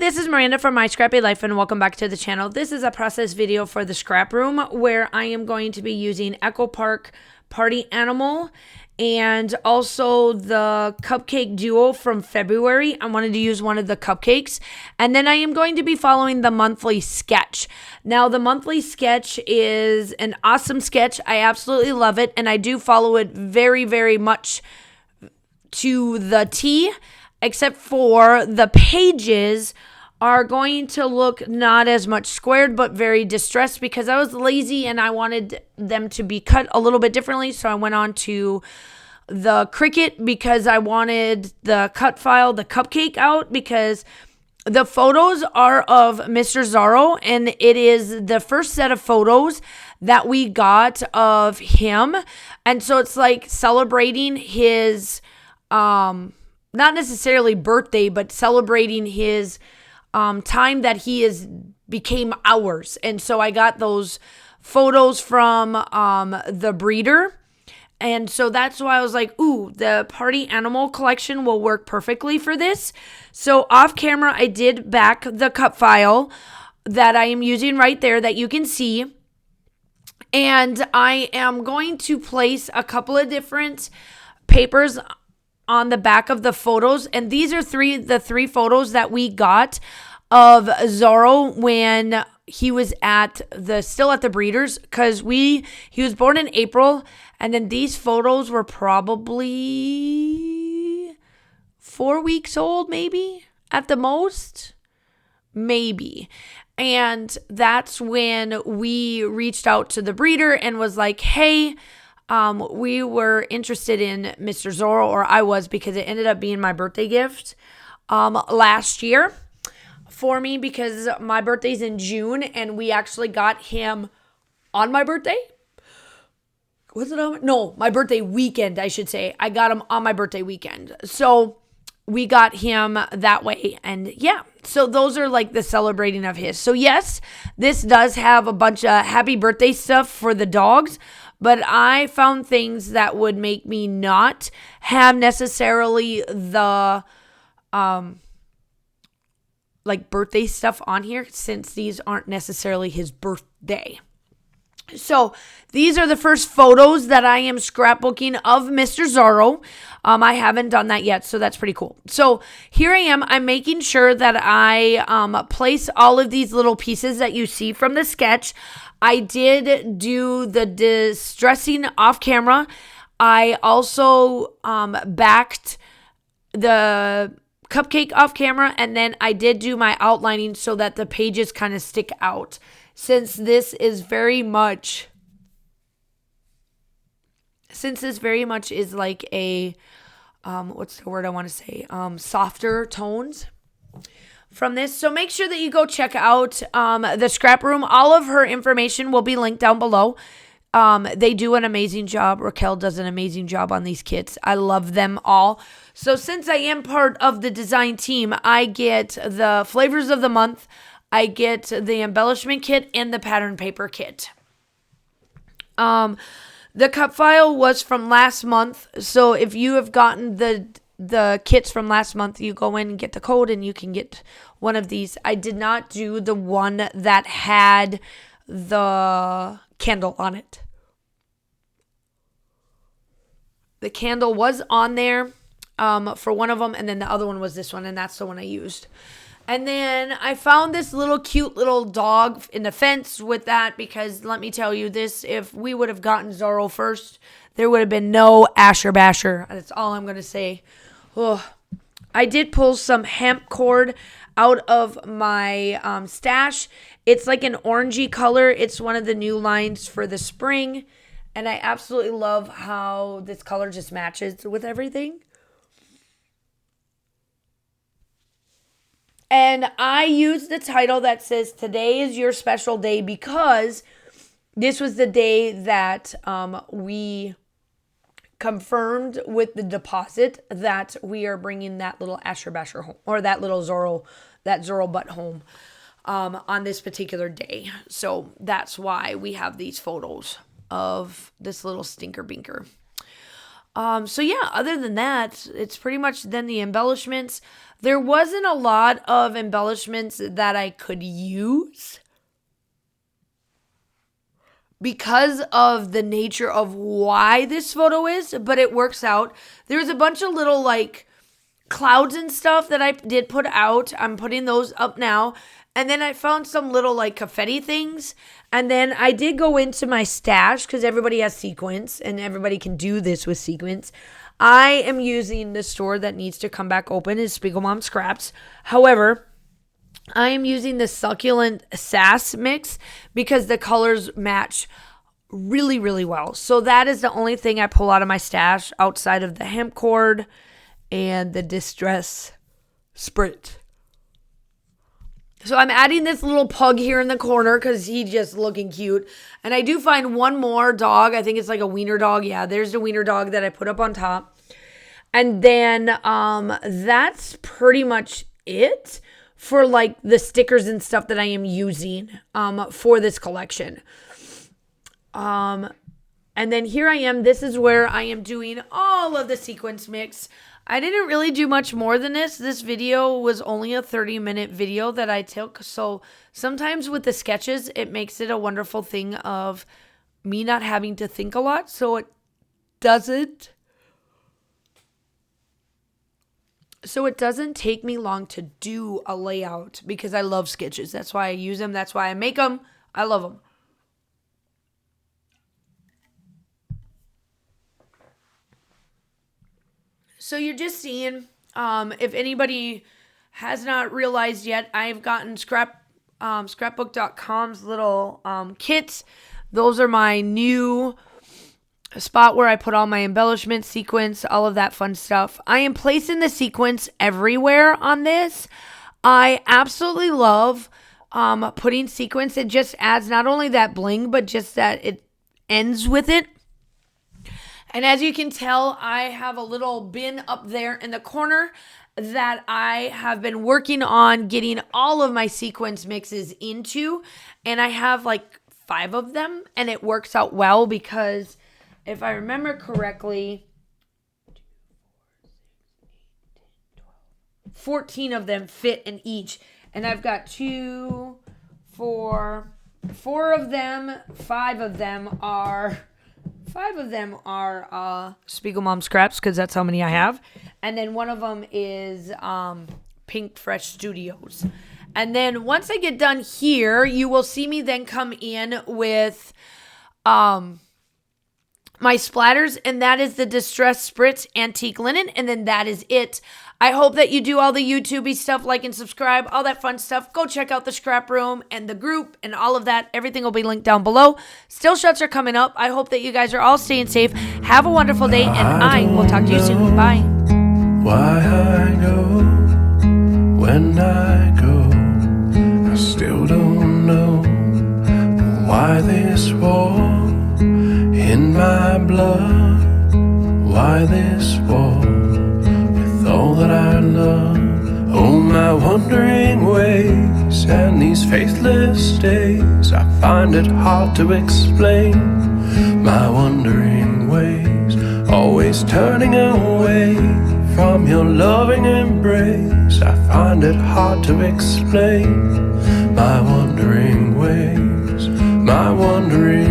this is Miranda from My Scrappy Life, and welcome back to the channel. This is a process video for the scrap room where I am going to be using Echo Park Party Animal and also the cupcake duo from February. I wanted to use one of the cupcakes, and then I am going to be following the monthly sketch. Now, the monthly sketch is an awesome sketch. I absolutely love it, and I do follow it very, very much to the T, except for the pages are going to look not as much squared, but very distressed because I was lazy and I wanted them to be cut a little bit differently. So I went on to the Cricut because I wanted the cut file, the cupcake out, because the photos are of Mr. Zorro, and it is the first set of photos that we got of him. And so it's like celebrating his, not necessarily birthday, but celebrating his time that he became ours. And so I got those photos from the breeder. And so that's why I was like, ooh, the party animal collection will work perfectly for this. So off camera, I did back the cut file that I am using right there that you can see. And I am going to place a couple of different papers on the back of the photos. And these are the three photos that we got of Zorro when he was still at the breeders, because he was born in April, and then these photos were probably 4 weeks old, maybe at the most, maybe. And that's when we reached out to the breeder and was like, hey, we were interested in Mr. Zorro, or I was, because it ended up being my birthday gift last year for me, because my birthday's in June, and we actually got him on my birthday. Was it on? No, my birthday weekend, I should say. I got him on my birthday weekend. So we got him that way. And yeah, so those are like the celebrating of his. So yes, this does have a bunch of happy birthday stuff for the dogs, but I found things that would make me not have necessarily the like birthday stuff on here, since these aren't necessarily his birthday. So these are the first photos that I am scrapbooking of Mr. Zorro. I haven't done that yet, so that's pretty cool. So here I am. I'm making sure that I place all of these little pieces that you see from the sketch. I did do the distressing off camera. I also backed the cupcake off camera, and then I did do my outlining so that the pages kind of stick out, since this very much is like a what's the word I want to say, softer tones from this. So make sure that you go check out the scrap room. All of her information will be linked down below. They do an amazing job. Raquel does an amazing job on these kits. I love them all. So since I am part of the design team, I get the flavors of the month, I get the embellishment kit, and the pattern paper kit. The cut file was from last month. So if you have gotten the kits from last month, you go in and get the code and you can get one of these. I did not do the one that had the candle on it. The candle was on there for one of them, and then the other one was this one, and that's the one I used. And then I found this little cute little dog in the fence with that, because let me tell you this, if we would have gotten Zorro first, there would have been no Asher Basher. That's all I'm going to say. Ugh. I did pull some hemp cord out of my stash. It's like an orangey color. It's one of the new lines for the spring. And I absolutely love how this color just matches with everything. And I used the title that says, "Today is your special day," because this was the day that we confirmed with the deposit that we are bringing that little Asher Basher home, or that little Zorro butt home on this particular day. So that's why we have these photos of this little stinker binker. So yeah, other than that, it's pretty much then the embellishments. There wasn't a lot of embellishments that I could use because of the nature of why this photo is, but it works out. There's a bunch of little like clouds and stuff that I did put out. I'm putting those up now. And then I found some little like confetti things. And then I did go into my stash because everybody has sequins and everybody can do this with sequins. I am using the store that needs to come back open is Spiegel Mom Scraps. However, I am using the Succulent Sass mix because the colors match really, really well. So that is the only thing I pull out of my stash outside of the hemp cord and the Distress Sprit. So I'm adding this little pug here in the corner because he's just looking cute. And I do find one more dog. I think it's like a wiener dog. Yeah, there's the wiener dog that I put up on top. And then that's pretty much it for like the stickers and stuff that I am using for this collection. And then here I am. This is where I am doing all of the sequence mix. I didn't really do much more than this. This video was only a 30-minute video that I took. So sometimes with the sketches, it makes it a wonderful thing of me not having to think a lot. So it doesn't take me long to do a layout because I love sketches. That's why I use them. That's why I make them. I love them. So you're just seeing, if anybody has not realized yet, I've gotten scrapbook.com's little kits. Those are my new spot where I put all my embellishment sequence, all of that fun stuff. I am placing the sequence everywhere on this. I absolutely love putting sequence. It just adds not only that bling, but just that it ends with it. And as you can tell, I have a little bin up there in the corner that I have been working on getting all of my sequence mixes into. And I have like 5 of them. And it works out well because if I remember correctly, 14 of them fit in each. And I've got 2, 4 of them. 5 of them are Spiegel Mom Scraps because that's how many I have. And then one of them is Pink Fresh Studios. And then once I get done here, you will see me then come in with my splatters, and that is the Distress Spritz Antique Linen, and then that is it. I hope that you do all the YouTube-y stuff, like and subscribe, all that fun stuff. Go check out the Scrap Room and the group and all of that. Everything will be linked down below. Still shots are coming up. I hope that you guys are all staying safe. Have a wonderful day, and I will talk to you soon. Bye. Why I go when I go, I still don't know why this war in my blood, why this war with all that I love. Oh, my wandering ways and these faithless days, I find it hard to explain. My wandering ways, always turning away from your loving embrace, I find it hard to explain. My wandering ways, my wandering